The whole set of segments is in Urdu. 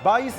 22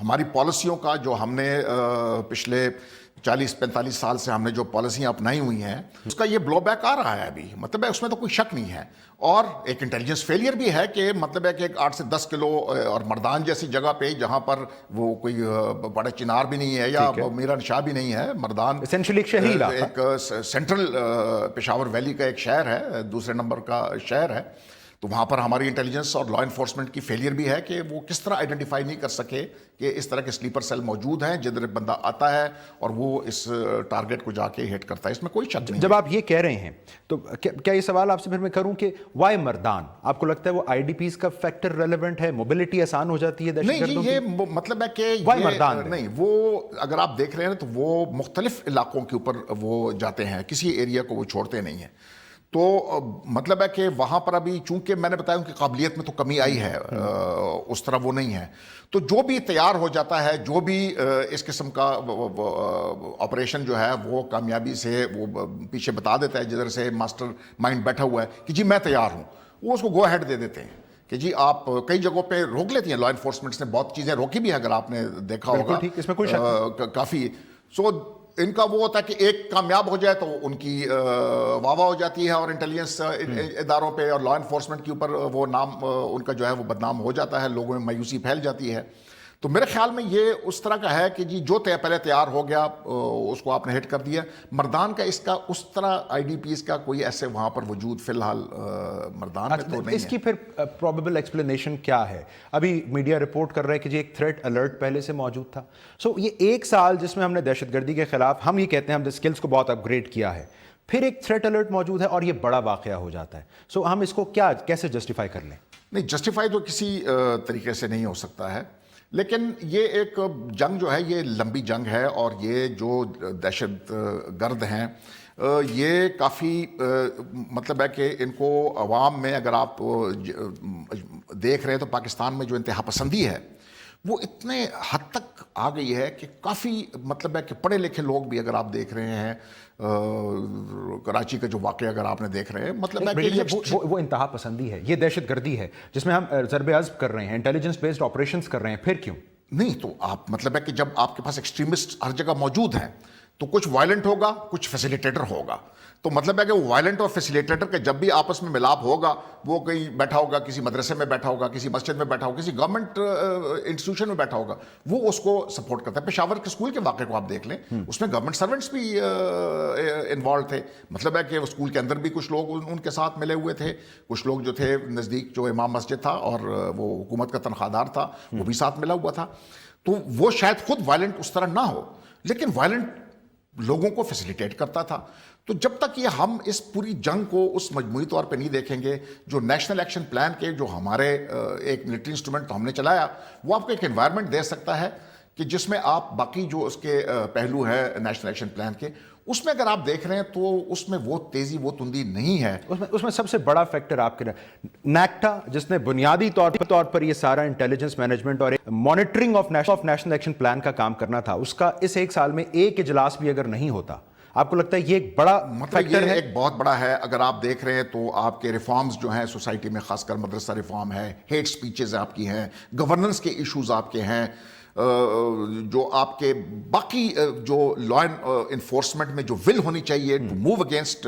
ہماری پالیسیوں کا جو ہم نے پچھلے 40-45 سال سے ہم نے جو پالیسیاں اپنائی ہوئی ہیں اس کا یہ بلو بیک آ رہا ہے ابھی. مطلب ہے اس میں تو کوئی شک نہیں ہے. اور ایک انٹیلیجنس فیلئر بھی ہے کہ مطلب ہے کہ 8 سے 10 کلو اور مردان جیسی جگہ پہ جہاں پر وہ کوئی بڑے چنار بھی نہیں ہے یا میران شاہ بھی نہیں ہے. مردان ایک سینٹرل پشاور ویلی کا ایک شہر ہے, دوسرے نمبر کا شہر ہے. تو وہاں پر ہماری انٹیلیجنس اور لا انفورسمنٹ کی فیلئر بھی ہے کہ وہ کس طرح آئیڈینٹیفائی نہیں کر سکے کہ اس طرح کے سلیپر سیل موجود ہیں جدھر ایک بندہ آتا ہے اور وہ اس ٹارگٹ کو جا کے ہٹ کرتا ہے. اس میں کوئی شک نہیں. جب آپ یہ کہہ رہے ہیں تو کیا یہ سوال آپ سے پھر میں کروں کہ وائی مردان؟ آپ کو لگتا ہے وہ آئی ڈی پیز کا فیکٹر ریلیونٹ ہے, موبلٹی آسان ہو جاتی ہے دہشت گردوں کی؟ نہیں, یہ مطلب ہے کہ وائی مردان نہیں, وہ اگر آپ دیکھ رہے ہیں تو وہ مختلف علاقوں کے اوپر وہ جاتے ہیں, کسی ایریا کو وہ چھوڑتے نہیں ہیں. تو مطلب ہے کہ وہاں پر ابھی چونکہ میں نے بتایا ان کی قابلیت میں تو کمی آئی ہے, اس طرح وہ نہیں ہے. تو جو بھی تیار ہو جاتا ہے, جو بھی اس قسم کا آپریشن جو ہے وہ کامیابی سے وہ پیچھے بتا دیتا ہے, جدھر سے ماسٹر مائنڈ بیٹھا ہوا ہے کہ جی میں تیار ہوں, وہ اس کو گو ہیڈ دے دیتے ہیں کہ جی آپ کئی جگہوں پہ روک لیتی ہیں. لا انفورسمنٹ نے بہت چیزیں روکی بھی ہیں, اگر آپ نے دیکھا ہوگا, اس میں کوئی شک کافی. سو ان کا وہ ہوتا ہے کہ ایک کامیاب ہو جائے تو ان کی واہ واہ ہو جاتی ہے, اور انٹیلیجنس اداروں پہ اور لا انفورسمنٹ کے اوپر وہ نام ان کا جو ہے وہ بدنام ہو جاتا ہے, لوگوں میں مایوسی پھیل جاتی ہے. تو میرے خیال میں یہ اس طرح کا ہے کہ جی جو پہلے تیار ہو گیا اس کو آپ نے ہٹ کر دیا. مردان کا اس کا اس طرح آئی ڈی پیز کا کوئی ایسے وہاں پر وجود فی الحال مردان میں تو نہیں. اس کی پھر پروبیبل ایکسپلینیشن کیا ہے؟ ابھی میڈیا رپورٹ کر رہا ہے کہ جی ایک تھریٹ الرٹ پہلے سے موجود تھا. سو یہ ایک سال جس میں ہم نے دہشت گردی کے خلاف ہم یہ کہتے ہیں ہم نے اسکلس کو بہت اپ گریڈ کیا ہے, پھر ایک تھریٹ الرٹ موجود ہے اور یہ بڑا واقعہ ہو جاتا ہے. سو ہم اس کو کیسے جسٹیفائی کر لیں؟ نہیں, جسٹیفائی تو کسی طریقے سے نہیں ہو سکتا ہے, لیکن یہ ایک جنگ جو ہے یہ لمبی جنگ ہے, اور یہ جو دہشت گرد ہیں یہ کافی مطلب ہے کہ ان کو عوام میں اگر آپ دیکھ رہے ہیں تو پاکستان میں جو انتہا پسندی ہے وہ اتنے حد تک آ گئی ہے کہ کافی مطلب ہے کہ پڑھے لکھے لوگ بھی اگر آپ دیکھ رہے ہیں, کراچی کا جو واقعہ اگر آپ نے دیکھ رہے ہیں, مطلب ہے کہ وہ انتہا پسندی ہے, یہ دہشت گردی ہے جس میں ہم ضرب عزم کر رہے ہیں, انٹیلیجنس بیسڈ آپریشنز کر رہے ہیں, پھر کیوں نہیں؟ تو آپ مطلب ہے کہ جب آپ کے پاس ایکسٹریمسٹ ہر جگہ موجود ہیں تو کچھ وائلنٹ ہوگا, کچھ فیسیلیٹیٹر ہوگا. تو مطلب ہے کہ وہ وائلنٹ اور فیسیلیٹیٹر کے جب بھی آپس میں ملاپ ہوگا, وہ کہیں بیٹھا ہوگا, کسی مدرسے میں بیٹھا ہوگا, کسی مسجد میں بیٹھا ہوگا, کسی گورنمنٹ انسٹیٹیوشن میں بیٹھا ہوگا, وہ اس کو سپورٹ کرتا ہے. پشاور کے اسکول کے واقعے کو آپ دیکھ لیں, اس میں گورنمنٹ سرونٹس بھی انوالو تھے. مطلب ہے کہ اسکول کے اندر بھی کچھ لوگ ان کے ساتھ ملے ہوئے تھے, کچھ لوگ جو تھے نزدیک جو امام مسجد تھا اور وہ حکومت کا تنخواہ دار تھا وہ بھی ساتھ ملا ہوا تھا. تو وہ شاید خود وائلنٹ اس طرح نہ ہو, لیکن وائلنٹ لوگوں کو فیسیلیٹیٹ کرتا تھا. تو جب تک یہ ہم اس پوری جنگ کو اس مجموعی طور پہ نہیں دیکھیں گے, جو نیشنل ایکشن پلان کے جو ہمارے ایک ملٹری انسٹرومنٹ تو ہم نے چلایا, وہ آپ کو ایک انوائرمنٹ دے سکتا ہے کہ جس میں آپ باقی جو اس کے پہلو ہیں نیشنل ایکشن پلان کے, اس میں اگر آپ دیکھ رہے ہیں تو اس میں وہ تیزی وہ تندی نہیں ہے. اس میں سب سے بڑا فیکٹر آپ کے نیکٹا, جس نے بنیادی طور پر یہ سارا انٹیلیجنس مینجمنٹ اور monitoring of national action plan کا کام کرنا تھا, اس کا اس ایک سال میں ایک اجلاس بھی اگر نہیں ہوتا, آپ کو لگتا ہے یہ ایک بڑا مطلب یہ ایک بہت بڑا ہے؟ اگر آپ دیکھ رہے ہیں تو آپ کے ریفارمز جو ہیں سوسائٹی میں, خاص کر مدرسہ ریفارم ہے, ہیٹ سپیچز آپ کی ہیں, گورننس کے ایشوز آپ کے ہیں, جو آپ کے باقی جو لا انفورسمنٹ میں جو ول ہونی چاہیے to move against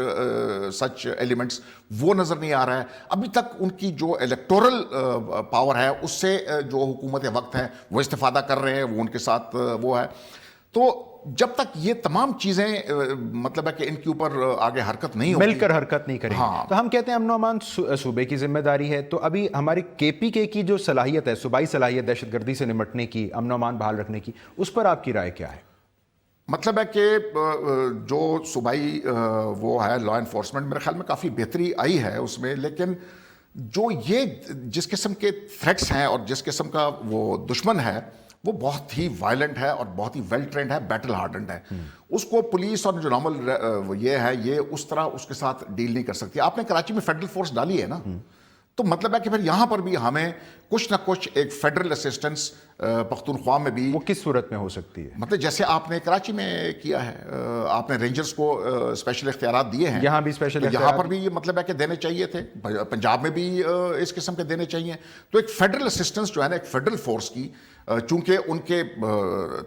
such elements, وہ نظر نہیں آ رہا ہے. ابھی تک ان کی جو الیکٹورل پاور ہے اس سے جو حکومت وقت ہیں وہ استفادہ کر رہے ہیں, وہ ان کے ساتھ وہ ہے. تو جب تک یہ تمام چیزیں مطلب ہے کہ ان کے اوپر آگے حرکت نہیں ہوگی, مل کر حرکت نہیں کریں گے, تو ہم کہتے ہیں امن و امان صوبے کی ذمہ داری ہے. تو ابھی ہماری کے پی کے کی جو صلاحیت ہے, صوبائی صلاحیت دہشت گردی سے نمٹنے کی, امن و امان بحال رکھنے کی, اس پر آپ کی رائے کیا ہے؟ مطلب ہے کہ جو صوبائی وہ ہے لا انفورسمنٹ, میرے خیال میں کافی بہتری آئی ہے اس میں, لیکن جو یہ جس قسم کے تھریٹس ہیں اور جس قسم کا وہ دشمن ہے وہ بہت ہی وائلنٹ ہے اور بہت ہی ویل ٹرینڈ ہے, بیٹل ہارڈنڈ ہے. اس کو پولیس اور جو نارمل یہ ہے یہ اس طرح اس کے ساتھ ڈیل نہیں کر سکتی. آپ نے کراچی میں فیڈرل فورس ڈالی ہے نا, تو مطلب ہے کہ پھر یہاں پر بھی ہمیں کچھ نہ کچھ ایک فیڈرل اسسٹنس پختونخوا میں بھی, وہ کس صورت میں ہو سکتی ہے؟ مطلب جیسے آپ نے کراچی میں کیا ہے, آپ نے رینجرز کو اسپیشل اختیارات دیے ہیں, یہاں بھی اسپیشل, یہاں پر بھی یہ مطلب ہے کہ دینے چاہیے تھے, پنجاب میں بھی اس قسم کے دینے چاہیے. تو ایک فیڈرل اسسٹنس جو ہے نا, ایک فیڈرل فورس کی چونکہ ان کے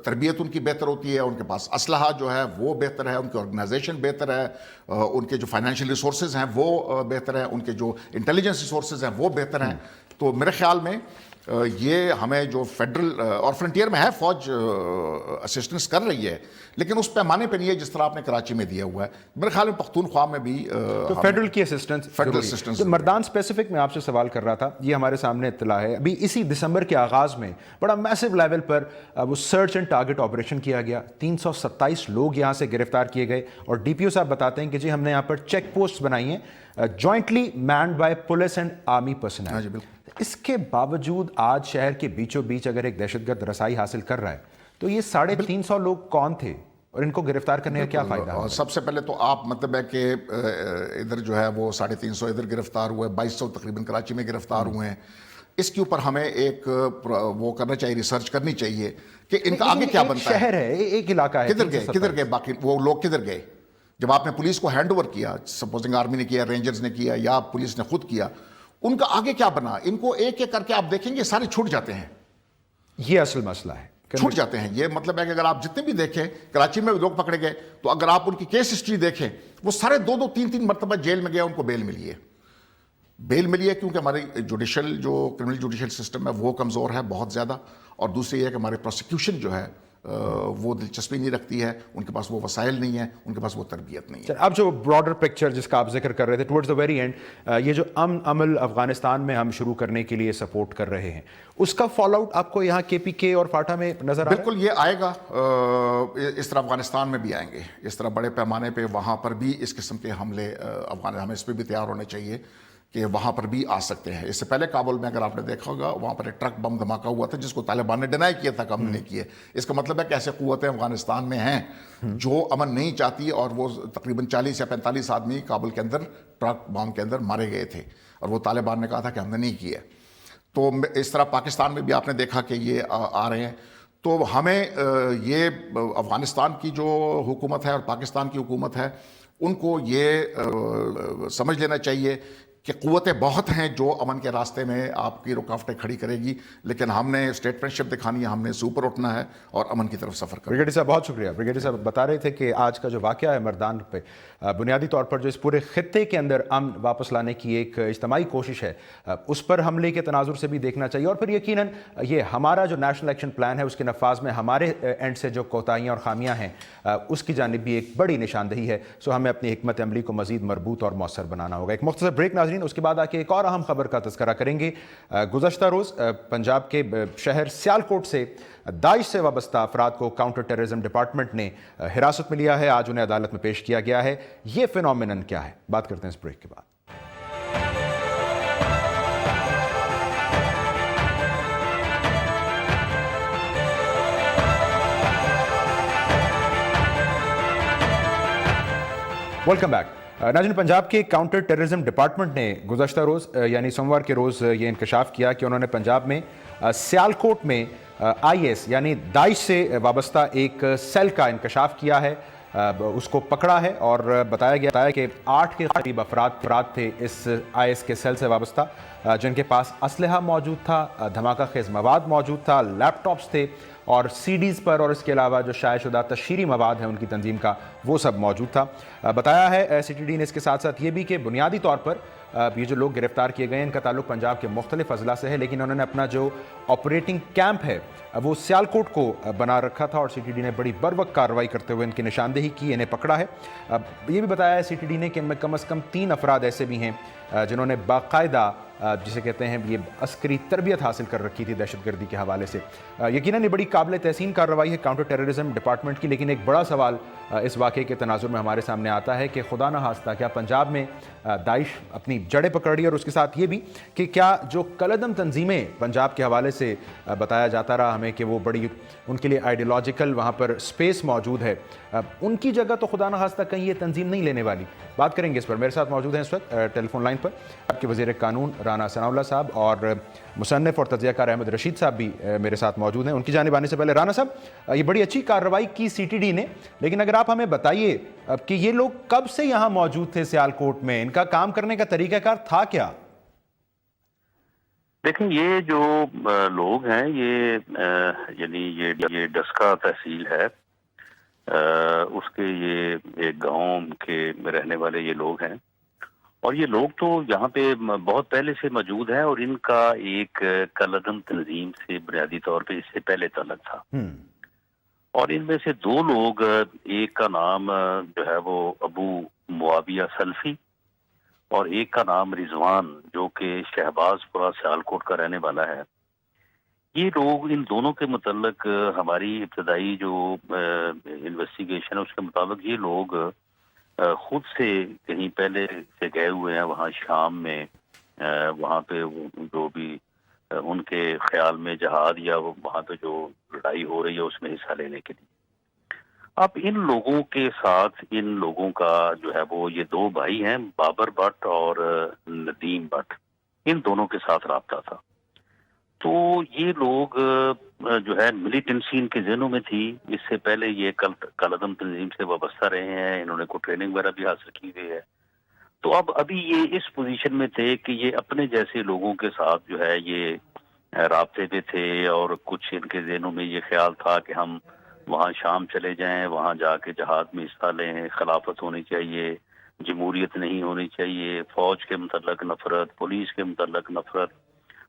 تربیت ان کی بہتر ہوتی ہے، ان کے پاس اسلحہ جو ہے وہ بہتر ہے، ان کی آرگنائزیشن بہتر ہے، ان کے جو فائنینشیل ریسورسز ہیں وہ بہتر ہیں، ان کے جو انٹیلیجنس ریسورسز ہیں وہ بہتر ہیں. تو میرے خیال میں یہ ہمیں جو فیڈرل اور فرنٹیئر میں ہے فوج اسسٹنس کر رہی ہے، لیکن اس پیمانے پہ نہیں ہے جس طرح آپ نے کراچی میں دیا ہوا ہے. میرے خیال میں پختونخوا میں بھی تو فیڈرل کی اسسٹنس. مردان اسپیسیفک میں آپ سے سوال کر رہا تھا، یہ ہمارے سامنے اطلاع ہے ابھی اسی دسمبر کے آغاز میں بڑا میسو لیول پر وہ سرچ اینڈ ٹارگٹ آپریشن کیا گیا. 327 لوگ یہاں سے گرفتار کیے گئے اور ڈی پی او صاحب بتاتے ہیں کہ جی ہم نے یہاں پر چیک پوسٹ بنائی ہیں jointly manned by police and army personnel. اس کے باوجود آج شہر کے بیچوں بیچ اگر ایک دہشت گرد رسائی حاصل کر رہا ہے تو یہ 350 لوگ کون تھے اور ان کو گرفتار کرنے کا کیا فائدہ؟ سب سے پہلے تو آپ مطلب ہے کہ ادھر جو ہے وہ 350 ادھر گرفتار ہوئے، 2200 تقریباً کراچی میں گرفتار ہوئے ہیں. اس کے اوپر ہمیں ایک وہ کرنا چاہیے، ریسرچ کرنی چاہیے کہ ان کا آگے کیا بنتا ہے. شہر ہے، ایک علاقہ ہے، کدھر گئے باقی وہ لوگ کدھر گئے؟ جب آپ نے پولیس کو ہینڈ اوور کیا، سپوزنگ آرمی نے کیا، رینجرز نے کیا یا پولیس نے خود کیا، ان کا آگے کیا بنا؟ ان کو ایک ایک کر کے آپ دیکھیں گے سارے چھوٹ جاتے ہیں. یہ اصل مسئلہ ہے، چھوٹ جاتے ہیں. یہ مطلب ہے کہ اگر آپ جتنے بھی دیکھیں کراچی میں لوگ پکڑے گئے تو اگر آپ ان کی کیس ہسٹری دیکھیں وہ سارے 2-2 3-3 مرتبہ جیل میں گئے، ان کو بیل ملی ہے کیونکہ ہماری جوڈیشل جو کرمنل جوڈیشل سسٹم ہے وہ کمزور ہے بہت زیادہ، اور دوسری یہ ہے کہ ہمارے پروسیکیوشن جو ہے وہ دلچسپی نہیں رکھتی ہے، ان کے پاس وہ وسائل نہیں ہیں، ان کے پاس وہ تربیت نہیں ہے. اب جو براڈر پکچر جس کا آپ ذکر کر رہے تھے ٹورڈز دا ویری اینڈ، یہ جو عمل افغانستان میں ہم شروع کرنے کے لیے سپورٹ کر رہے ہیں، اس کا فال آؤٹ آپ کو یہاں کے پی کے اور فاٹا میں نظر آ رہا ہے؟ بالکل یہ آئے گا. اس طرح افغانستان میں بھی آئیں گے، اس طرح بڑے پیمانے پہ وہاں پر بھی اس قسم کے حملے ہمیں اس پہ بھی تیار ہونے چاہیے کہ وہاں پر بھی آ سکتے ہیں. اس سے پہلے کابل میں اگر آپ نے دیکھا ہوگا وہاں پر ایک ٹرک بم دھماکہ ہوا تھا جس کو طالبان نے ڈینائی کیا تھا کہ ہم نے کیا. اس کا مطلب ہے کہ ایسے قوتیں افغانستان میں ہیں جو امن نہیں چاہتی، اور وہ تقریباً 40 یا 45 آدمی کابل کے اندر ٹرک بم کے اندر مارے گئے تھے اور وہ طالبان نے کہا تھا کہ ہم نے نہیں کیا. تو اس طرح پاکستان میں بھی آپ نے دیکھا کہ یہ آ رہے ہیں. تو ہمیں یہ افغانستان کی جو حکومت ہے اور پاکستان کی حکومت ہے ان کو یہ سمجھ لینا چاہیے کہ قوتیں بہت ہیں جو امن کے راستے میں آپ کی رکاوٹیں کھڑی کرے گی، لیکن ہم نے اسٹیٹمنٹ شپ دکھانی ہے، ہم نے اوپر اٹھنا ہے اور امن کی طرف سفر کرنا ہے. بریگیڈیئر صاحب بہت شکریہ. بریگیڈیئر صاحب بتا رہے تھے کہ آج کا جو واقعہ ہے مردان پہ بنیادی طور پر جو اس پورے خطے کے اندر امن واپس لانے کی ایک اجتماعی کوشش ہے، اس پر حملے کے تناظر سے بھی دیکھنا چاہیے، اور پھر یقیناً یہ ہمارا جو نیشنل ایکشن پلان ہے اس کے نفاذ میں ہمارے اینڈ سے جو کوتاہیاں اور خامیاں ہیں اس کی جانب بھی ایک بڑی نشاندہی ہے. سو ہمیں اپنی حکمت عملی کو مزید مربوط اور مؤثر بنانا ہوگا. ایک مختصر بریک ناظرین، اس کے بعد آ کے ایک اور اہم خبر کا تذکرہ کریں گے. گزشتہ روز پنجاب کے شہر سیالکوٹ سے داعش سے وابستہ افراد کو کاؤنٹر ٹیررزم ڈپارٹمنٹ نے حراست میں لیا ہے. آج انہیں عدالت میں پیش کیا گیا ہے. یہ فینومینن کیا ہے؟ بات کرتے ہیں اس بریک کے بعد. Welcome back. ناظرین، پنجاب کے کاؤنٹر ٹیررزم ڈپارٹمنٹ نے گزشتہ روز یعنی سوموار کے روز یہ انکشاف کیا کہ انہوں نے پنجاب میں سیالکوٹ میں آئی ایس یعنی داعش سے وابستہ ایک سیل کا انکشاف کیا ہے، اس کو پکڑا ہے اور بتایا گیا کہ 8 کے قریب افراد تھے اس آئی ایس کے سیل سے وابستہ، جن کے پاس اسلحہ موجود تھا، دھماکہ خیز مواد موجود تھا، لیپ ٹاپس تھے اور سی ڈیز پر، اور اس کے علاوہ جو شائع شدہ تشہیری مواد ہے ان کی تنظیم کا وہ سب موجود تھا. بتایا ہے سی ٹی ڈی نے اس کے ساتھ ساتھ یہ بھی کہ بنیادی طور پر یہ جو لوگ گرفتار کیے گئے ہیں ان کا تعلق پنجاب کے مختلف اضلاع سے ہے، لیکن انہوں نے اپنا جو آپریٹنگ کیمپ ہے وہ سیالکوٹ کو بنا رکھا تھا اور سی ٹی ڈی نے بڑی بروقت کارروائی کرتے ہوئے ان کی نشاندہی کی، انہیں پکڑا ہے. یہ بھی بتایا ہے سی ٹی ڈی نے کہ ان میں کم از کم 3 افراد ایسے بھی ہیں جنہوں نے باقاعدہ جسے کہتے ہیں یہ عسکری تربیت حاصل کر رکھی تھی دہشت گردی کے حوالے سے. یقیناً یہ بڑی قابل تحسین کارروائی ہے کاؤنٹر ٹیررزم ڈپارٹمنٹ کی، لیکن ایک بڑا سوال اس واقعے کے تناظر میں ہمارے سامنے آتا ہے کہ خدا نہ خواستہ کیا پنجاب میں داعش اپنی جڑیں پکڑ رہی ہے، اور اس کے ساتھ یہ بھی کہ کیا جو کلعدم تنظیمیں پنجاب کے حوالے سے بتایا جاتا رہا ہمیں کہ وہ بڑی ان کے لیے آئیڈیولوجیکل وہاں پر سپیس موجود ہے، ان کی جگہ تو خدا نہ خواستہ کہیں یہ تنظیم نہیں لینے والی. بات کریں گے اس پر. میرے ساتھ موجود ہیں اس وقت ٹیلی فون لائن پر آپ کے وزیر قانون رانا ثناء اللہ صاحب اور مصنف اور تجزیہ کار احمد رشید صاحب بھی میرے ساتھ موجود ہیں. ان کی جانب آنے سے پہلے رانا صاحب، یہ بڑی اچھی کارروائی کی سی ٹی ڈی نے، لیکن اگر آپ ہمیں بتائیے کہ یہ لوگ کب سے یہاں موجود تھے سیالکوٹ میں، ان کا کام کرنے کا طریقہ کار تھا کیا؟ دیکھیں یہ جو لوگ ہیں یہ یعنی یہ ڈسکا تحصیل ہے، اس کے یہ ایک گاؤں کے رہنے والے یہ لوگ ہیں، اور یہ لوگ تو یہاں پہ بہت پہلے سے موجود ہیں، اور ان کا ایک کالعدم تنظیم سے بنیادی طور پہ اس سے پہلے تعلق تھا، اور ان میں سے دو لوگ، ایک کا نام جو ہے وہ ابو معاویہ سلفی، اور ایک کا نام رضوان جو کہ شہباز پورہ سیالکوٹ کا رہنے والا ہے۔ یہ لوگ، ان دونوں کے متعلق ہماری ابتدائی جو انویسٹیگیشن ہے اس کے مطابق یہ لوگ خود سے کہیں پہلے سے گئے ہوئے ہیں وہاں شام میں، وہاں پہ جو بھی ان کے خیال میں جہاد یا وہاں پہ جو لڑائی ہو رہی ہے اس میں حصہ لینے کے لیے۔ اب ان لوگوں کے ساتھ، ان لوگوں کا جو ہے وہ یہ دو بھائی ہیں، بابر بٹ اور ندیم بٹ، ان دونوں کے ساتھ رابطہ تھا۔ تو یہ لوگ جو ہے ملیٹنسی ان کے ذہنوں میں تھی، اس سے پہلے یہ کالعدم تنظیم سے وابستہ رہے ہیں، انہوں نے کوئی ٹریننگ وغیرہ بھی حاصل کی ہوئی ہے۔ تو اب ابھی یہ اس پوزیشن میں تھے کہ یہ اپنے جیسے لوگوں کے ساتھ جو ہے یہ رابطے پہ تھے، اور کچھ ان کے ذہنوں میں یہ خیال تھا کہ ہم وہاں شام چلے جائیں، وہاں جا کے جہاد میں حصہ لیں، خلافت ہونی چاہیے، جمہوریت نہیں ہونی چاہیے، فوج کے متعلق نفرت، پولیس کے متعلق نفرت،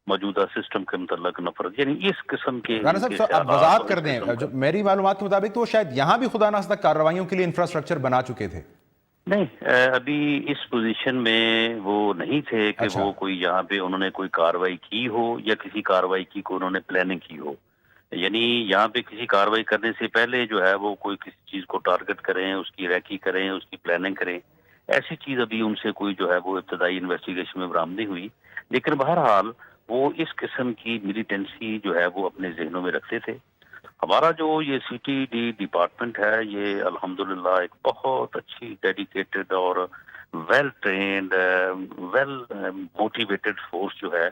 موجودہ سسٹم کے متعلق نفرت، یعنی اس قسم کے رانا ان کے صاحب آپ خیالات وضاحت اور کر اس دیں، قسم کا۔ جو میری معلومات کے مطابق تو وہ شاید یہاں بھی خدا نخواستہ کارروائیوں کے لیے انفراسٹرکچر بنا چکے تھے۔ نہیں، ابھی اس پوزیشن میں وہ نہیں تھے کہ اچھا، وہ کوئی یہاں پہ انہوں نے کوئی کاروائی کی ہو یا کسی کاروائی کی کو انہوں نے پلاننگ کی ہو، یعنی یہاں پہ کسی کاروائی کرنے سے پہلے جو ہے وہ کوئی کسی چیز کو ٹارگٹ کریں، اس کی ریکی کریں، اس کی پلاننگ کریں، ایسی چیز ابھی ان سے کوئی جو ہے وہ ابتدائی انویسٹیگیشن میں برآمد نہیں ہوئی، لیکن بہرحال وہ اس قسم کی ملیٹنسی جو ہے وہ اپنے ذہنوں میں رکھتے تھے۔ ہمارا جو یہ سی ٹی ڈی ڈپارٹمنٹ ہے یہ الحمدللہ ایک بہت اچھی ڈیڈیکیٹڈ اور well trained, well motivated force جو ہے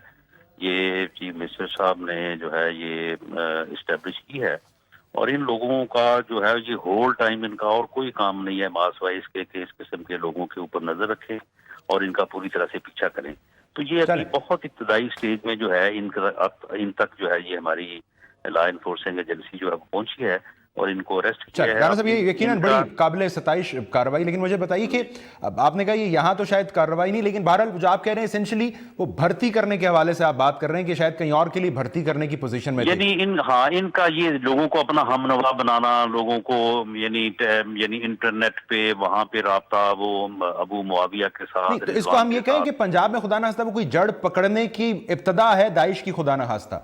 یہ چیف منسٹر صاحب نے جو ہے یہ اسٹیبلش کی ہے، اور ان لوگوں کا جو ہے یہ ہول ٹائم ان کا اور کوئی کام نہیں ہے ماس وائز کے کہ اس قسم کے لوگوں کے اوپر نظر رکھیں اور ان کا پوری طرح سے پیچھا کریں۔ تو یہ ابھی چلیں بہت ابتدائی سٹیج میں جو ہے ان تک جو ہے یہ ہماری لا انفورسنگ ایجنسی جو ہے پہنچی ہے اور ان کو اریسٹ کیا چلیں ہے۔ رانا اب صاحب یہ ان یقیناً بڑی کا قابل ستائش کارروائی، لیکن مجھے بتائیے کہ اب آپ نے کہا یہ یہاں تو شاید کارروائی نہیں، لیکن بہرحال جو آپ کہہ رہے ہیں اسینشلی وہ بھرتی کرنے کے حوالے سے آپ بات کر رہے ہیں کہ شاید کہیں اور کے لیے بھرتی کرنے کی پوزیشن میں تھے۔ یعنی ان کا یہ لوگوں کو اپنا ہم نوا بنانا، لوگوں کو یعنی انٹرنیٹ پہ وہاں پہ رابطہ وہ ابو معاویہ کے نہیں ساتھ، تو اس کو رضوان ہم یہ کے کہیں کہ ساتھ۔ پنجاب میں خدا نخواستہ وہ کوئی جڑ پکڑنے کی ابتدا ہے داعش کی خدا نخواستہ؟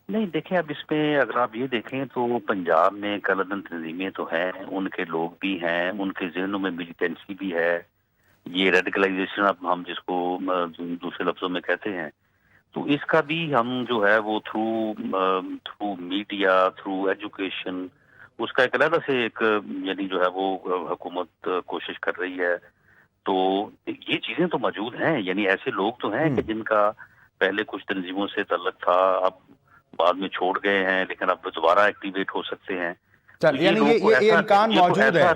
نہیں دیکھیں، اب اس میں اگر آپ یہ دیکھیں تو پنجاب میں کالعدم تنظیمیں تو ہیں، ان کے لوگ بھی ہیں، ان کے ذہنوں میں ملیٹنسی بھی ہے، یہ ریڈیکلائزیشن اب ہم جس کو دوسرے لفظوں میں کہتے ہیں، تو اس کا بھی ہم جو ہے وہ تھرو میڈیا، تھرو ایجوکیشن، اس کا ایک علیحدہ سے ایک یعنی جو ہے وہ حکومت کوشش کر رہی ہے۔ تو یہ چیزیں تو موجود ہیں، یعنی ایسے لوگ تو ہیں کہ جن کا پہلے کچھ تنظیموں سے تعلق تھا، اب بعد میں چھوڑ گئے ہیں، لیکن اب دوبارہ ایکٹیویٹ ہو سکتے ہیں۔ تو چل یہ یعنی لوگ کو یہ ایسا امکان موجود ہے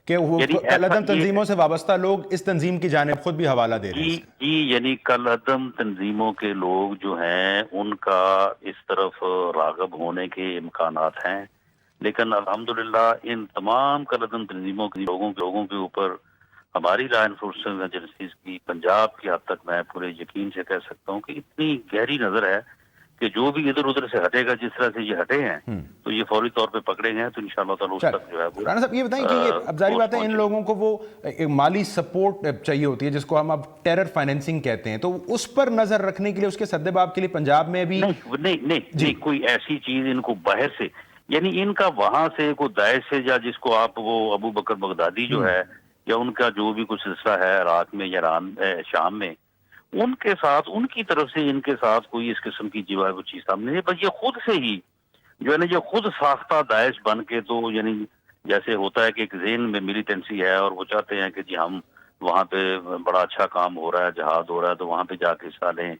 کہ وہ یعنی ایسا کالعدم تنظیموں سے وابستہ لوگ اس تنظیم کی جانب خود بھی حوالہ دے رہے ہیں اس کا۔ جی یعنی کالعدم تنظیموں کے لوگ جو ہیں ان کا اس طرف راغب ہونے کے امکانات ہیں، لیکن الحمدللہ ان تمام کالعدم تنظیموں کے لوگوں کے اوپر ہماری لا انفورسنگ ایجنسیز کی پنجاب کی حد تک میں پورے یقین سے کہہ سکتا ہوں کہ اتنی گہری نظر ہے کہ جو بھی ادھر ادھر سے ہٹے گا، جس طرح سے یہ ہٹے ہیں تو یہ فوری طور پہ پکڑے گئے ہیں، تو انشاءاللہ تعالی اس تک جو ہے وہ رانا صاحب یہ بتائیں کہ یہ اب ظاہری بات ہے ان لوگوں کو وہ مالی سپورٹ چاہیے ہوتی ہے جس کو ہم اب ٹیرر فائنینسنگ کہتے ہیں، تو اس پر نظر رکھنے کے لیے اس کے سدباب کے لیے پنجاب میں بھی نہیں کوئی ایسی چیز ان کو باہر سے، یعنی ان کا وہاں سے کوئی داعش سے یا جس کو آپ وہ ابو بکر بغدادی جو ہے یا ان کا جو بھی کچھ سلسلہ ہے عراق میں یا شام میں، ان کے ساتھ، ان کی طرف سے ان کے ساتھ کوئی اس قسم کی جو ہے وہ چیز سامنے نہیں، بس یہ خود سے ہی جو ہے نا یہ خود ساختہ داعش بن کے، تو یعنی جیسے ہوتا ہے کہ ایک ذہن میں ملیٹنسی ہے اور وہ چاہتے ہیں کہ جی ہم وہاں پہ بڑا اچھا کام ہو رہا ہے، جہاد ہو رہا ہے تو وہاں پہ جا کے حصہ لیں،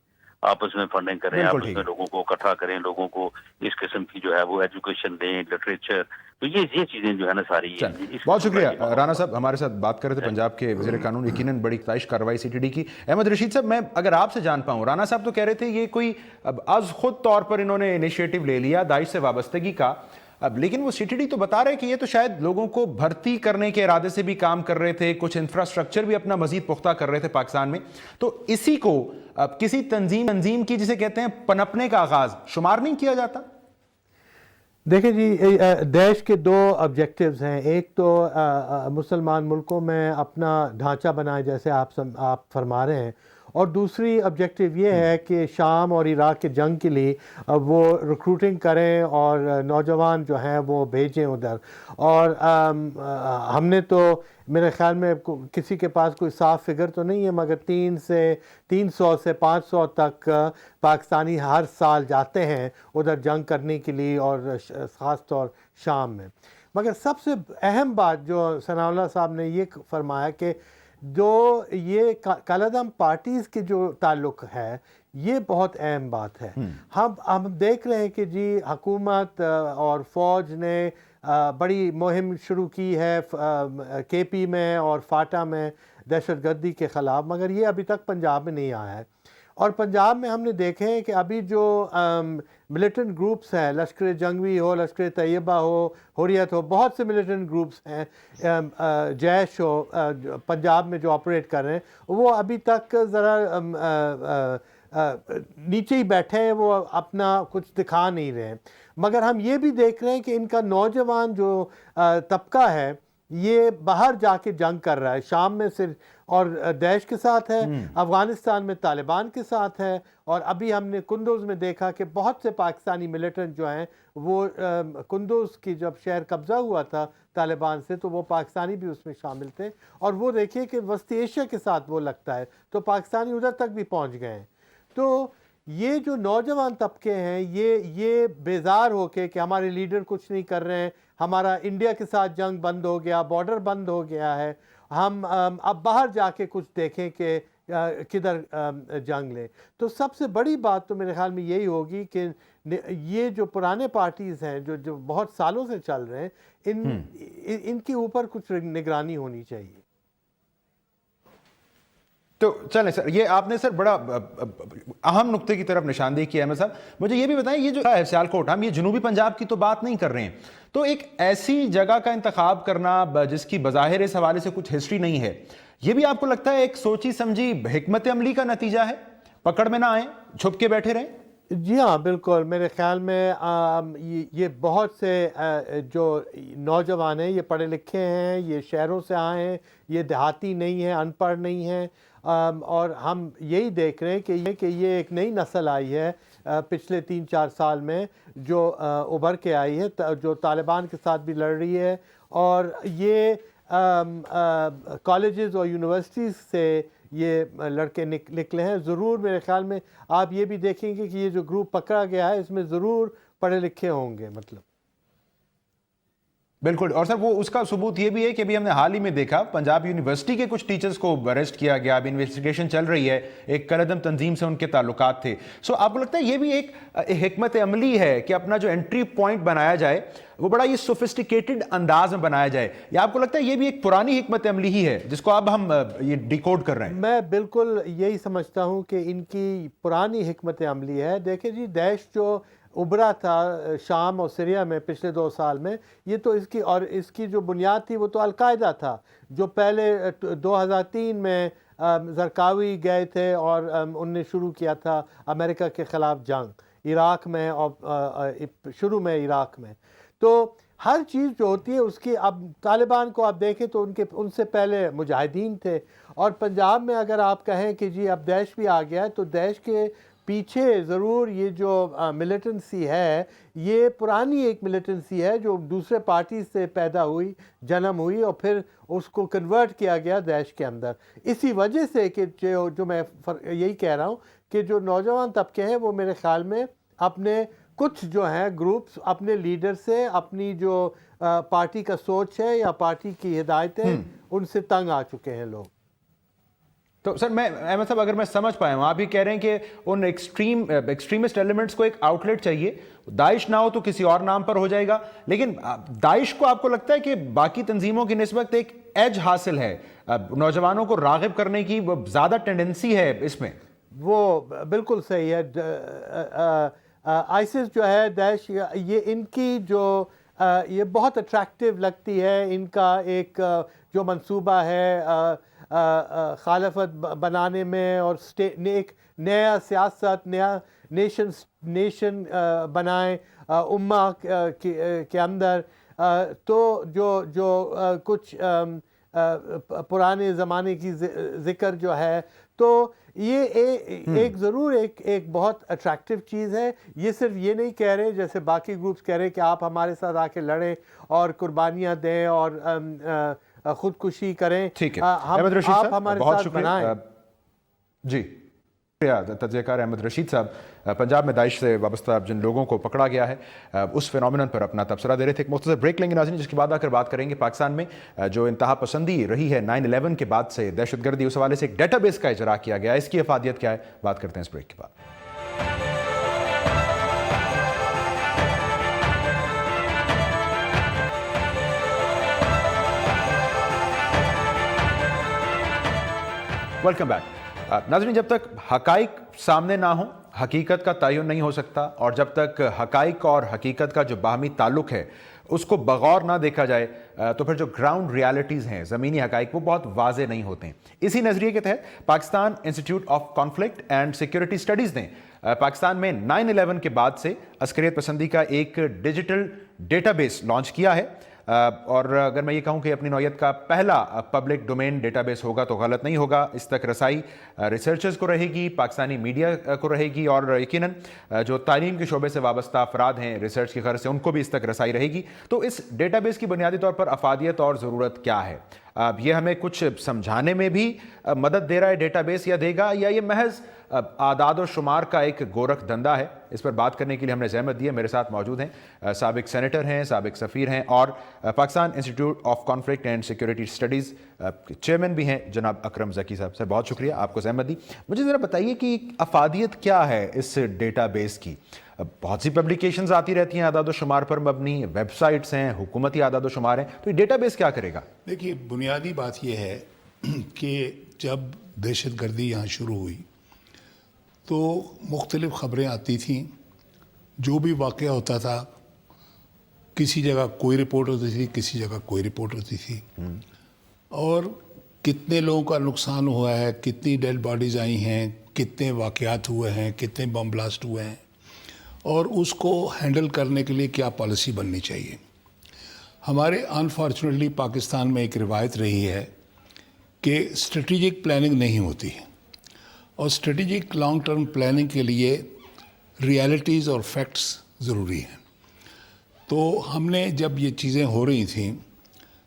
آپس میں فنڈنگ کریں, آپس میں لوگوں کو اکٹھا کریں, لوگوں کو اس قسم کی جو ہے وہ ایجوکیشن دیں, لٹریچر, تو یہ چیزیں جو ہے نا ساری. بہت شکریہ رانا صاحب, ہمارے ساتھ بات کر رہے تھے پنجاب کے وزیر قانون, یقیناً بڑی خواہش کارروائی سی ٹی ڈی کی. احمد رشید صاحب, میں اگر آپ سے جان پاؤں, رانا صاحب تو کہہ رہے تھے یہ کوئی از خود طور پر انہوں نے انیشیٹو لے لیا داعش سے وابستگی کا, لیکن وہ سی ٹی ڈی تو بتا رہے کہ یہ تو شاید لوگوں کو بھرتی کرنے کے ارادے سے بھی کام کر رہے تھے, کچھ انفراسٹرکچر بھی اپنا مزید پختہ کر رہے تھے پاکستان میں. تو اسی کو کسی تنظیم کی جسے کہتے ہیں پنپنے کا آغاز شمار نہیں کیا جاتا؟ دیکھیں جی, داعش کے دو آبجیکٹیوز ہیں. ایک تو مسلمان ملکوں میں اپنا ڈھانچہ بنائے جیسے آپ فرما رہے ہیں, اور دوسری آبجیکٹیو یہ ہے کہ شام اور عراق کے جنگ کے لیے وہ ریکروٹنگ کریں اور نوجوان جو ہیں وہ بھیجیں ادھر. اور ہم نے تو میرے خیال میں کسی کے پاس کوئی صاف فگر تو نہیں ہے, مگر 300 سے 500 تک پاکستانی ہر سال جاتے ہیں ادھر جنگ کرنے کے لیے, اور خاص طور شام میں. مگر سب سے اہم بات جو ثناء اللہ صاحب نے یہ فرمایا کہ جو یہ کالعدم پارٹیز کے جو تعلق ہے, یہ بہت اہم بات ہے. ہم دیکھ رہے ہیں کہ جی حکومت اور فوج نے بڑی مہم شروع کی ہے کے پی میں اور فاٹا میں دہشت گردی کے خلاف, مگر یہ ابھی تک پنجاب میں نہیں آیا ہے. اور پنجاب میں ہم نے دیکھے ہیں کہ ابھی جو ملیٹنٹ گروپس ہیں, لشکر جنگوی ہو, لشکر طیبہ ہو, حریت ہو, بہت سے ملیٹنٹ گروپس ہیں, جیش ہو, پنجاب میں جو آپریٹ کر رہے ہیں, وہ ابھی تک ذرا نیچے ہی بیٹھے ہیں, وہ اپنا کچھ دکھا نہیں رہے ہیں. مگر ہم یہ بھی دیکھ رہے ہیں کہ ان کا نوجوان جو طبقہ ہے یہ باہر جا کے جنگ کر رہا ہے, شام میں صرف اور داعش کے ساتھ ہے, افغانستان میں طالبان کے ساتھ ہے, اور ابھی ہم نے کندوز میں دیکھا کہ بہت سے پاکستانی ملیٹنٹ جو ہیں وہ کندوز کی جب شہر قبضہ ہوا تھا طالبان سے تو وہ پاکستانی بھی اس میں شامل تھے, اور وہ دیکھیے کہ وسطی ایشیا کے ساتھ وہ لگتا ہے, تو پاکستانی ادھر تک بھی پہنچ گئے ہیں. تو یہ جو نوجوان طبقے ہیں یہ بیزار ہو کے کہ ہمارے لیڈر کچھ نہیں کر رہے ہیں, ہمارا انڈیا کے ساتھ جنگ بند ہو گیا, بارڈر بند ہو گیا ہے, ہم اب باہر جا کے کچھ دیکھیں کہ کدھر جنگ لیں. تو سب سے بڑی بات تو میرے خیال میں یہی ہوگی کہ یہ جو پرانے پارٹیز ہیں جو بہت سالوں سے چل رہے ہیں, ان کے اوپر کچھ نگرانی ہونی چاہیے. تو چلیں سر, یہ آپ نے سر بڑا اہم نقطے کی طرف نشاندہی کی ہے. احمد صاحب مجھے یہ بھی بتائیں, یہ جو ہے سیالکوٹ, ہم یہ جنوبی پنجاب کی تو بات نہیں کر رہے ہیں, تو ایک ایسی جگہ کا انتخاب کرنا جس کی بظاہر اس حوالے سے کچھ ہسٹری نہیں ہے, یہ بھی آپ کو لگتا ہے ایک سوچی سمجھی حکمت عملی کا نتیجہ ہے؟ پکڑ میں نہ آئیں, چھپ کے بیٹھے رہیں. جی ہاں بالکل, میرے خیال میں یہ بہت سے جو نوجوان ہیں یہ پڑھے لکھے ہیں, یہ شہروں سے آئے ہیں, یہ دیہاتی نہیں ہیں, ان پڑھ نہیں ہیں, اور ہم یہی دیکھ رہے ہیں کہ یہ ایک نئی نسل آئی ہے پچھلے 3-4 سال میں جو ابھر کے آئی ہے, جو طالبان کے ساتھ بھی لڑ رہی ہے, اور یہ کالجز اور یونیورسٹیز سے یہ لڑکے نکلے ہیں. ضرور میرے خیال میں آپ یہ بھی دیکھیں گے کہ یہ جو گروپ پکڑا گیا ہے اس میں ضرور پڑھے لکھے ہوں گے. مطلب بالکل. اور سر وہ اس کا ثبوت یہ بھی ہے کہ ابھی ہم نے حال ہی میں دیکھا پنجاب یونیورسٹی کے کچھ ٹیچرز کو اریسٹ کیا گیا, ابھی انویسٹیگیشن چل رہی ہے, ایک کالعدم تنظیم سے ان کے تعلقات تھے. سو آپ کو لگتا ہے یہ بھی ایک حکمت عملی ہے کہ اپنا جو انٹری پوائنٹ بنایا جائے وہ بڑا یہ سوفسٹیکیٹڈ انداز میں بنایا جائے, یا آپ کو لگتا ہے یہ بھی ایک پرانی حکمت عملی ہی ہے جس کو اب ہم یہ ڈیکوڈ کر رہے ہیں؟ میں بالکل یہی سمجھتا ہوں کہ ان کی پرانی حکمت عملی ہے. دیکھیں جی, داعش جو ابھرا تھا شام اور سیریا میں پچھلے 2 سال میں, یہ تو اس کی جو بنیاد تھی وہ تو القاعدہ تھا, جو پہلے 2003 میں زرقاوی گئے تھے اور ان نے شروع کیا تھا امریکہ کے خلاف جنگ عراق میں, اور شروع میں عراق میں. تو ہر چیز جو ہوتی ہے اس کی, اب طالبان کو آپ دیکھیں تو ان سے پہلے مجاہدین تھے, اور پنجاب میں اگر آپ کہیں کہ جی اب داعش بھی آ گیا ہے تو داعش کے پیچھے ضرور یہ جو ملیٹنسی ہے یہ پرانی ایک ملیٹنسی ہے جو دوسرے پارٹی سے پیدا ہوئی, جنم ہوئی, اور پھر اس کو کنورٹ کیا گیا داعش کے اندر. اسی وجہ سے کہ جو میں یہی کہہ رہا ہوں کہ جو نوجوان طبقے ہیں وہ میرے خیال میں اپنے کچھ جو ہیں گروپس اپنے لیڈر سے, اپنی جو پارٹی کا سوچ ہے یا پارٹی کی ہدایتیں, ان سے تنگ آ چکے ہیں لوگ. تو سر میں احمد صاحب اگر میں سمجھ پایا ہوں آپ یہ کہہ رہے ہیں کہ ان ایکسٹریمسٹ ایلیمنٹس کو ایک آؤٹ لیٹ چاہیے, داعش نہ ہو تو کسی اور نام پر ہو جائے گا, لیکن داعش کو آپ کو لگتا ہے کہ باقی تنظیموں کی نسبت ایک ایج حاصل ہے, نوجوانوں کو راغب کرنے کی زیادہ ٹینڈنسی ہے اس میں؟ وہ بالکل صحیح ہے. آئسس جو ہے, داعش, یہ ان کی جو یہ بہت اٹریکٹیو لگتی ہے, ان کا ایک جو منصوبہ ہے خلافت بنانے میں اور ایک نیا سیاست, نیا نیشن بنائیں امہ کے اندر. تو جو کچھ پرانے زمانے کی ذکر جو ہے, تو یہ ایک ضرور ایک بہت اٹریکٹیو چیز ہے. یہ صرف یہ نہیں کہہ رہے جیسے باقی گروپس کہہ رہے کہ آپ ہمارے ساتھ آ کے لڑیں اور قربانیاں دیں اور خودکشی کریں. ٹھیک ہے, احمد رشید صاحب ہمارے ساتھ بنائیں. جی تجزیہ کار احمد رشید صاحب پنجاب میں داعش سے وابستہ جن لوگوں کو پکڑا گیا ہے اس فینومینن پر اپنا تبصرہ دے رہے تھے. ایک مختصر بریک لیں گے ناظرین, جس کے بعد آ کر بات کریں گے پاکستان میں جو انتہا پسندی رہی ہے 9/11 کے بعد سے, دہشت گردی, اس حوالے سے ایک ڈیٹا بیس کا اجرا کیا گیا, اس کی افادیت کیا ہے, بات کرتے ہیں اس بریک کے بعد. Welcome back. ناظرین, جب تک حقائق سامنے نہ ہوں حقیقت کا تعین نہیں ہو سکتا, اور جب تک حقائق اور حقیقت کا جو باہمی تعلق ہے اس کو بغور نہ دیکھا جائے تو پھر جو گراؤنڈ ریالٹیز ہیں, زمینی حقائق, وہ بہت واضح نہیں ہوتے ہیں. اسی نظریے کے تحت Pakistan institute of conflict and security studies نے پاکستان میں 9/11 کے بعد سے عسکریت پسندی کا ایک ڈیجیٹل ڈیٹا بیس لانچ کیا ہے. اور اگر میں یہ کہوں کہ اپنی نوعیت کا پہلا پبلک ڈومین ڈیٹا بیس ہوگا تو غلط نہیں ہوگا. اس تک رسائی ریسرچرز کو رہے گی, پاکستانی میڈیا کو رہے گی, اور یقیناً جو تعلیم کے شعبے سے وابستہ افراد ہیں ریسرچ کی غرض سے, ان کو بھی اس تک رسائی رہے گی. تو اس ڈیٹا بیس کی بنیادی طور پر افادیت اور ضرورت کیا ہے؟ یہ ہمیں کچھ سمجھانے میں بھی مدد دے رہا ہے ڈیٹا بیس, یا دے گا, یا یہ محض اعداد و شمار کا ایک گورکھ دھندا ہے؟ اس پر بات کرنے کے لیے ہم نے زحمت دی ہے. میرے ساتھ موجود ہیں سابق سینیٹر ہیں, سابق سفیر ہیں, اور Pakistan institute of conflict and security studies chairman بھی ہیں جناب اکرم ذکی صاحب. سر بہت شکریہ, آپ کو زحمت دی. مجھے ذرا بتائیے کہ افادیت کیا ہے اس ڈیٹا بیس کی؟ بہت سی پبلیکیشنز آتی رہتی ہیں اعداد و شمار پر مبنی, ویب سائٹس ہیں, حکومتی اعداد و شمار ہیں, تو یہ ڈیٹا بیس کیا کرے گا؟ دیکھیے, بنیادی بات یہ ہے کہ جب دہشت گردی یہاں شروع ہوئی تو مختلف خبریں آتی تھیں. جو بھی واقعہ ہوتا تھا, کسی جگہ کوئی رپورٹ ہوتی تھی, کسی جگہ کوئی رپورٹ ہوتی تھی, اور کتنے لوگوں کا نقصان ہوا ہے, کتنی ڈیڈ باڈیز آئی ہیں, کتنے واقعات ہوئے ہیں, کتنے بم بلاسٹ ہوئے ہیں, اور اس کو ہینڈل کرنے کے لیے کیا پالیسی بننی چاہیے. ہمارے انفارچونیٹلی پاکستان میں ایک روایت رہی ہے کہ اسٹریٹجک پلاننگ نہیں ہوتی, اور اسٹریٹجک لانگ ٹرم پلاننگ کے لیے ریالٹیز اور فیکٹس ضروری ہیں. تو ہم نے جب یہ چیزیں ہو رہی تھیں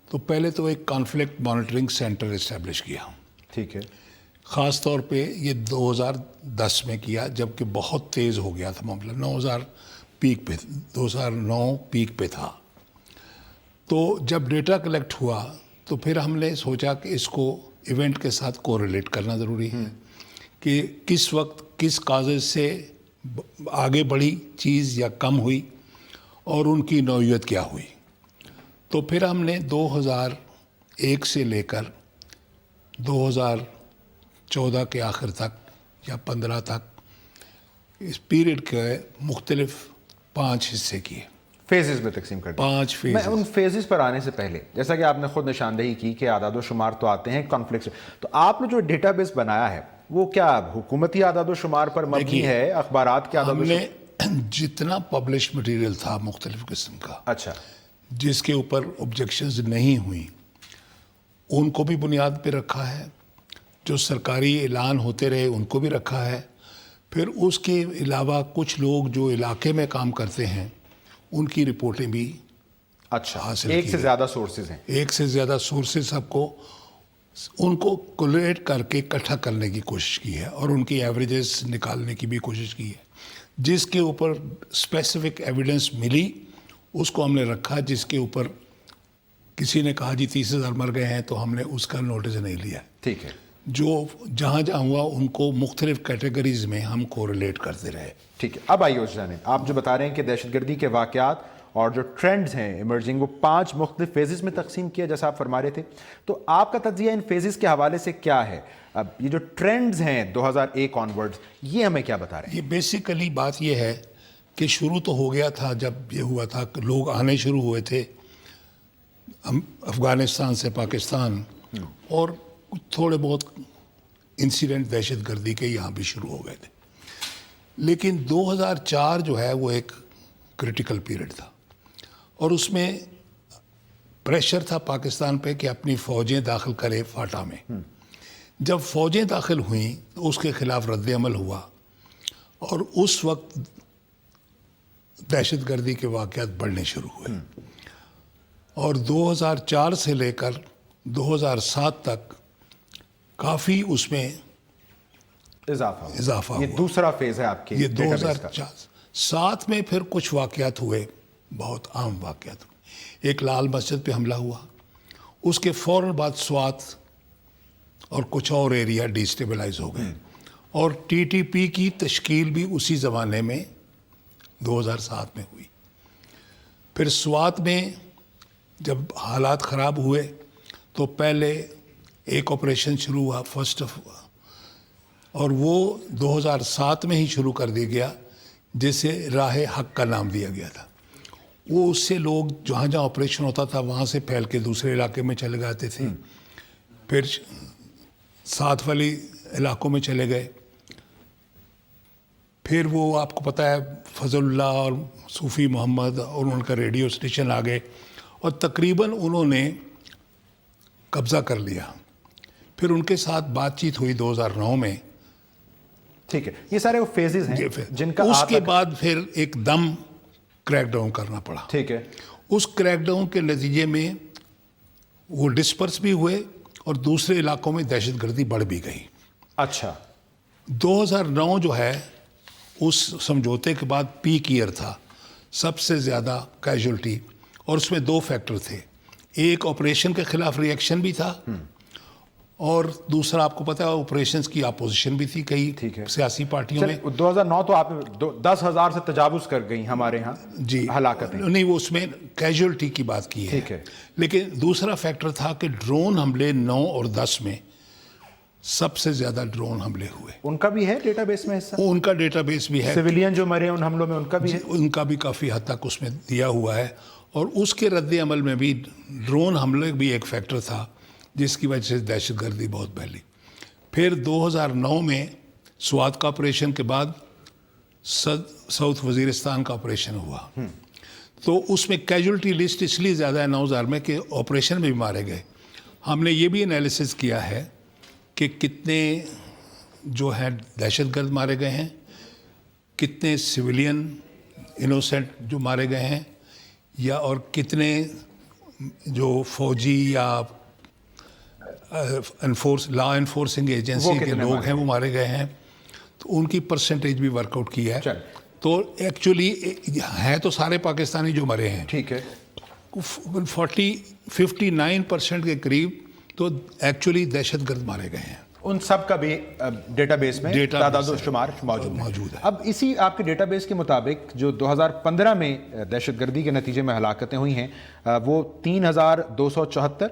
تو پہلے تو ایک کانفلکٹ مانیٹرنگ سینٹر اسٹیبلش کیا. ٹھیک ہے. خاص طور پہ یہ 2010 میں کیا, جبکہ بہت تیز ہو گیا تھا معاملہ. 2009 پیک پہ تھا. تو جب ڈیٹا کلیکٹ ہوا تو پھر ہم نے سوچا کہ اس کو ایونٹ کے ساتھ کوریلیٹ کرنا ضروری ہے کہ کس وقت کس کازز سے آگے بڑھی چیز یا کم ہوئی, اور ان کی نوعیت کیا ہوئی. تو پھر ہم نے 2001 سے لے کر 2014 کے آخر تک یا 15 تک اس پیریڈ کے مختلف 5 حصے کیے, فیزز میں تقسیم کر دیں. 5 فیز. میں ان فیزز پر آنے سے پہلے, جیسا کہ آپ نے خود نشاندہی کی کہ اعداد و شمار تو آتے ہیں کانفلکٹ, تو آپ نے جو ڈیٹا بیس بنایا ہے وہ کیا حکومتی اعداد و شمار پر مبنی ہے, اخبارات کے اعداد و شمار؟ ہم نے جتنا پبلش مٹیریل تھا مختلف قسم کا, اچھا, جس کے اوپر آبجیکشنز نہیں ہوئیں, ان کو بھی بنیاد پہ رکھا ہے. جو سرکاری اعلان ہوتے رہے ان کو بھی رکھا ہے. پھر اس کے علاوہ کچھ لوگ جو علاقے میں کام کرتے ہیں ان کی رپورٹیں بھی اچھا, حاصل ایک کی سے ہے. زیادہ سورسز ہیں. ایک سے زیادہ سورسز سب کو ان کو کولیٹ کر کے اکٹھا کرنے کی کوشش کی ہے, اور ان کی ایوریجز نکالنے کی بھی کوشش کی ہے. جس کے اوپر اسپیسیفک ایویڈنس ملی اس کو ہم نے رکھا. جس کے اوپر کسی نے کہا جی 30,000 مر گئے ہیں تو ہم نے اس کا نوٹس نہیں لیا. ٹھیک ہے. جو جہاں جہاں ہوا ان کو مختلف کیٹیگریز میں ہم کوریلیٹ کرتے رہے. ٹھیک ہے, اب آئیے اس جانب. آپ جو بتا رہے ہیں کہ دہشت گردی کے واقعات اور جو ٹرینڈز ہیں ایمرجنگ وہ 5 مختلف فیزز میں تقسیم کیا جیسا آپ فرما رہے تھے, تو آپ کا تجزیہ ان فیزز کے حوالے سے کیا ہے؟ اب یہ جو ٹرینڈز ہیں 2001 آنورڈز, یہ ہمیں کیا بتا رہے ہیں؟ یہ بیسیکلی بات یہ ہے کہ شروع تو ہو گیا تھا جب یہ ہوا تھا کہ لوگ آنے شروع ہوئے تھے افغانستان سے پاکستان, اور تھوڑے بہت انسیڈنٹ دہشت گردی کے یہاں بھی شروع ہو گئے تھے. لیکن 2004 جو ہے وہ ایک کرٹیکل پیریڈ تھا, اور اس میں پریشر تھا پاکستان پہ کہ اپنی فوجیں داخل کرے فاٹا میں. جب فوجیں داخل ہوئیں تو اس کے خلاف رد عمل ہوا, اور اس وقت دہشت گردی کے واقعات بڑھنے شروع ہوئے, اور 2004 سے لے کر 2007 تک کافی اس میں اضافہ یہ ہوا. دوسرا فیز ہے آپ کے یہ ڈیٹا بیس کا. 2007 میں پھر کچھ واقعات ہوئے, بہت عام واقعات ہوئے. ایک لال مسجد پہ حملہ ہوا, اس کے فوراً بعد سوات اور کچھ اور ایریا ڈیسٹیبلائز ہو گئے, اور ٹی ٹی پی کی تشکیل بھی اسی زمانے میں 2007 میں ہوئی. پھر سوات میں جب حالات خراب ہوئے تو پہلے ایک آپریشن شروع ہوا فرسٹ اور وہ 2007 میں ہی شروع کر دیا گیا, جسے راہ حق کا نام دیا گیا تھا. وہ اس سے لوگ جہاں جہاں آپریشن ہوتا تھا وہاں سے پھیل کے دوسرے علاقے میں چلے جاتے تھے, پھر ساتھ والی علاقوں میں چلے گئے. پھر وہ آپ کو پتہ ہے فضل اللہ اور صوفی محمد اور ان کا ریڈیو اسٹیشن آ گئے, اور تقریباً انہوں نے قبضہ کر لیا. پھر ان کے ساتھ بات چیت ہوئی 2009 میں. ٹھیک ہے, یہ سارے وہ فیزز ہیں جن کا اس کے بعد پھر ایک دم کریک ڈاؤن کرنا پڑا. ٹھیک ہے, اس کریک ڈاؤن کے نتیجے میں وہ ڈسپرس بھی ہوئے اور دوسرے علاقوں میں دہشت گردی بڑھ بھی گئی. اچھا 2009 جو ہے اس سمجھوتے کے بعد پیک ایئر تھا, سب سے زیادہ کیجولٹی, اور اس میں 2 فیکٹر تھے. ایک آپریشن کے خلاف ری ایکشن بھی تھا, اور دوسرا آپ کو پتہ ہے آپریشنز کی اپوزیشن بھی تھی کئی سیاسی پارٹیوں میں. 2009 تو آپ 10,000 سے تجاوز کر گئی ہمارے ہاں جی ہلاکتیں. نہیں, وہ اس میں کیجولٹی کی بات کی ہے. ٹھیک ہے, لیکن دوسرا فیکٹر تھا کہ ڈرون حملے 9 اور 10 میں سب سے زیادہ ڈرون حملے ہوئے. ان کا بھی ہے ڈیٹا بیس میں حصہ؟ ان کا ڈیٹا بیس بھی ہے, سویلین جو مرے ان حملوں میں ان کا بھی ہے. ان کا بھی کافی حد تک اس میں دیا ہوا ہے, اور اس کے رد عمل میں بھی ڈرون حملے بھی ایک فیکٹر تھا جس کی وجہ سے دہشت گردی بہت پھیلی. پھر 2009 میں سوات کا آپریشن کے بعد ساؤتھ وزیرستان کا آپریشن ہوا, تو اس میں کیجولٹی لسٹ اس لیے زیادہ ہے 9000 میں کہ آپریشن میں بھی مارے گئے. ہم نے یہ بھی انالیسس کیا ہے کہ کتنے جو ہیں دہشت گرد مارے گئے ہیں, کتنے سویلین انوسینٹ جو مارے گئے ہیں, یا اور کتنے جو فوجی یا لا انفورسنگ ایجنسی کے لوگ ہیں وہ مارے گئے ہیں. تو ان کی پرسنٹیج بھی ورک آؤٹ کی ہے. تو ایکچولی ہیں تو سارے پاکستانی جو مرے ہیں, ٹھیک ہے, 59% کے قریب تو ایکچولی دہشت گرد مارے گئے ہیں. ان سب کا بھی ڈیٹا بیس میں تعداد و شمار موجود ہے. اب اسی آپ کے ڈیٹا بیس کے مطابق جو 2015 میں دہشت گردی کے نتیجے میں ہلاکتیں ہوئی ہیں وہ 3274,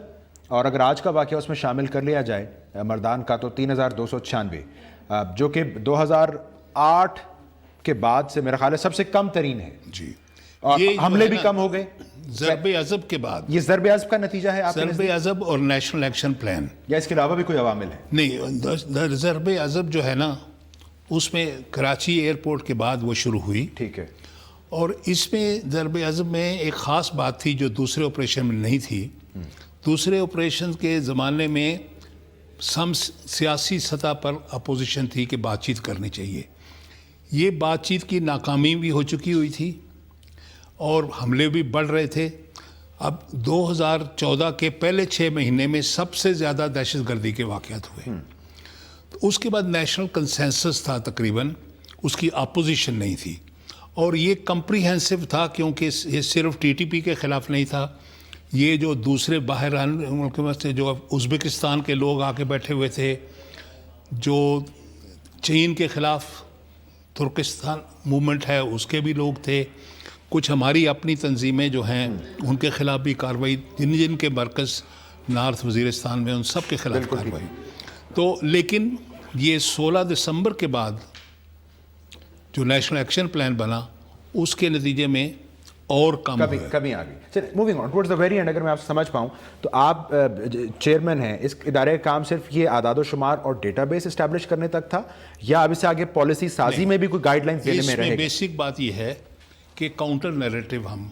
اور اگر آج کا واقعہ اس میں شامل کر لیا جائے مردان کا تو 3296, جو کہ 2008 کے بعد سے میرا خیال ہے سب سے کم ترین ہے. جی, اور حملے بھی کم ہو گئے. ضرب عضب کے بعد یہ ضرب عضب کا نتیجہ ہے آپ ضرب عضب اور نیشنل ایکشن پلان, یا اس کے علاوہ بھی کوئی عوامل ہے؟ نہیں, ضرب عضب جو ہے نا اس میں کراچی ایئرپورٹ کے بعد وہ شروع ہوئی. ٹھیک ہے, اور اس میں ضرب عضب میں ایک خاص بات تھی جو دوسرے آپریشن میں نہیں تھی. دوسرے آپریشن کے زمانے میں سیاسی سطح پر اپوزیشن تھی کہ بات چیت کرنی چاہیے. یہ بات چیت کی ناکامی بھی ہو چکی ہوئی تھی اور حملے بھی بڑھ رہے تھے. اب 2014 کے پہلے 6 مہینے میں سب سے زیادہ دہشت گردی کے واقعات ہوئے. تو اس کے بعد نیشنل کنسنسس تھا, تقریباً اس کی اپوزیشن نہیں تھی, اور یہ کمپریہنسو تھا کیونکہ یہ صرف ٹی ٹی پی کے خلاف نہیں تھا. یہ جو دوسرے باہر ملک میں سے جو ازبکستان کے لوگ آ کے بیٹھے ہوئے تھے, جو چین کے خلاف ترکستان موومنٹ ہے اس کے بھی لوگ تھے، کچھ ہماری اپنی تنظیمیں جو ہیں ان کے خلاف بھی کارروائی، جن کے مرکز نارتھ وزیرستان میں، ان سب کے خلاف کارروائی. تو لیکن یہ 16 دسمبر کے بعد جو نیشنل ایکشن پلان بنا اس کے نتیجے میں اور کمی آ گئی. چلیے moving on towards the very and, اگر میں آپ سے سمجھ پاؤں تو آپ چیئرمین ہیں، اس ادارے کا کام صرف یہ اعداد و شمار اور ڈیٹا بیس اسٹیبلش کرنے تک تھا، یا اب اس سے آگے پالیسی سازی میں بھی کوئی گائیڈ لائنز دینے میں رہے گا؟ بیسک بات یہ ہے کہ کاؤنٹر نیریٹو ہم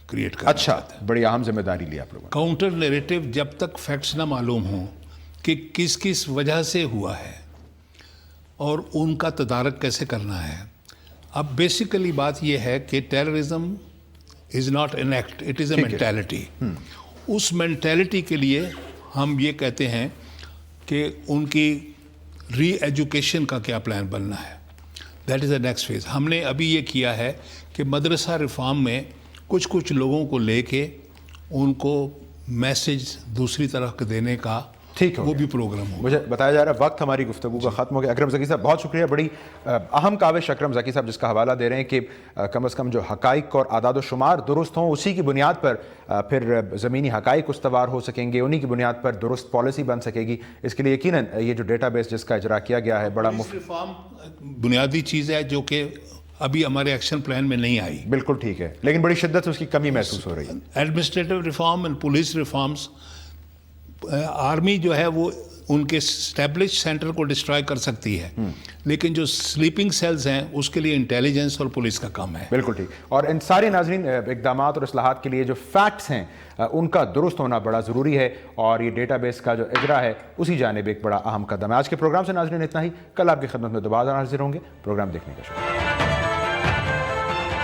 کریٹ کرنا. اچھا، بڑی اہم ذمہ داری لی آپ لوگوں نے. کاؤنٹر نیریٹو جب تک فیکٹس نہ معلوم ہوں کہ کس کس وجہ سے ہوا ہے اور ان کا تدارک کیسے کرنا ہے. اب بیسیکلی بات یہ ہے کہ terrorism is not an act, it is a mentality. اس مینٹیلٹی کے لیے ہم یہ کہتے ہیں کہ ان کی ری ایجوکیشن کا کیا پلان بننا ہے. That is a next phase. ہم نے ابھی یہ کیا ہے کہ مدرسہ ریفارم میں کچھ لوگوں کو لے کے ان کو میسج دوسری طرح کے دینے کا وہ بھی پروگرام ہو. مجھے بتایا جا رہا ہے وقت ہماری گفتگو کا ختم ہو گیا. اکرم ذکی صاحب بہت شکریہ. بڑی اہم کاوش اکرم ذکی صاحب جس کا حوالہ دے رہے ہیں کہ کم از کم جو حقائق اور اعداد و شمار درست ہوں، اسی کی بنیاد پر پھر زمینی حقائق استوار ہو سکیں گے، انہی کی بنیاد پر درست پالیسی بن سکے گی. اس کے لیے یقیناً یہ جو ڈیٹا بیس جس کا اجرا کیا گیا ہے بڑا ریفارم بنیادی چیز ہے جو کہ ابھی ہمارے ایکشن پلان میں نہیں آئی. بالکل ٹھیک ہے، لیکن بڑی شدت سے اس کی کمی محسوس ہو رہی ہے. Administrative reform and police reforms, army جو ہے وہ ان کے اسٹیبلش سینٹر کو ڈسٹرائے کر سکتی ہے، لیکن جو سلیپنگ سیلز ہیں اس کے لیے انٹیلیجنس اور پولیس کا کام ہے. بالکل ٹھیک. اور ان سارے ناظرین اقدامات اور اصلاحات کے لیے جو فیکٹس ہیں ان کا درست ہونا بڑا ضروری ہے، اور یہ ڈیٹا بیس کا جو اجرا ہے اسی جانب ایک بڑا اہم قدم ہے. آج کے پروگرام سے ناظرین اتنا ہی. کل آپ کی خدمت میں دوبارہ حاضر ہوں گے. پروگرام دیکھنے کا شکریہ.